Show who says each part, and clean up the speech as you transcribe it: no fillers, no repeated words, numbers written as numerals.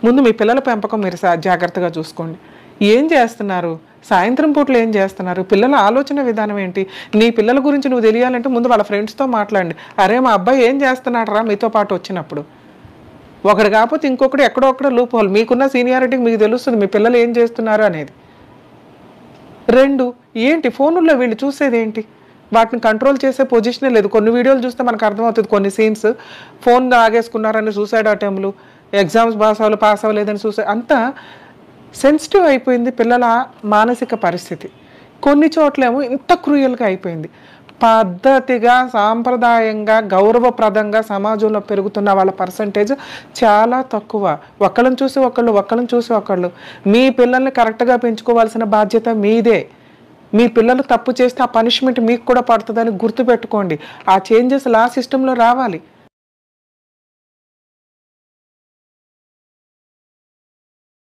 Speaker 1: ముందు మీ పిల్లల పెంపకం మీరు జాగ్రత్తగా చూసుకోండి. ఏం చేస్తున్నారు, సాయంత్రం పూటలు ఏం చేస్తున్నారు, పిల్లల ఆలోచన విధానం ఏంటి? నీ పిల్లల గురించి నువ్వు తెలియాలంటే ముందు వాళ్ళ ఫ్రెండ్స్తో మాట్లాడండి. అరే మా అబ్బాయి ఏం చేస్తున్నాడు రా మీతో పాటు వచ్చినప్పుడు. ఒకడు కాకపోతే ఇంకొకటి ఎక్కడో ఒక్కడ లూప్ హోల్. మీకున్న సీనియారిటీకి మీకు తెలుస్తుంది మీ పిల్లలు ఏం చేస్తున్నారు అనేది. 2, ఏంటి ఫోనుల్లో వీళ్ళు చూసేది ఏంటి? వాటిని కంట్రోల్ చేసే పొజిషనే లేదు. కొన్ని వీడియోలు చూస్తే మనకు అర్థమవుతుంది, కొన్ని సీన్స్ ఫోన్ ఆగేసుకున్నారని సూసైడ్ అటెంప్ట్లు, ఎగ్జామ్స్ పాస్ అవ్వలేదని సూసైడ్. అంతా సెన్సిటివ్ అయిపోయింది పిల్లల మానసిక పరిస్థితి. కొన్ని చోట్లేమో ఇంత క్రూయల్గా అయిపోయింది. పద్ధతిగా సాంప్రదాయంగా గౌరవప్రదంగా సమాజంలో పెరుగుతున్న వాళ్ళ పర్సంటేజ్ చాలా తక్కువ. ఒకళ్ళని చూసి ఒకళ్ళు. మీ పిల్లల్ని కరెక్ట్గా పెంచుకోవాల్సిన బాధ్యత మీదే. మీ పిల్లలు తప్పు చేస్తే ఆ పనిష్మెంట్ మీకు కూడా పడుతుందని గుర్తుపెట్టుకోండి. ఆ చేంజెస్ లా సిస్టంలో రావాలి.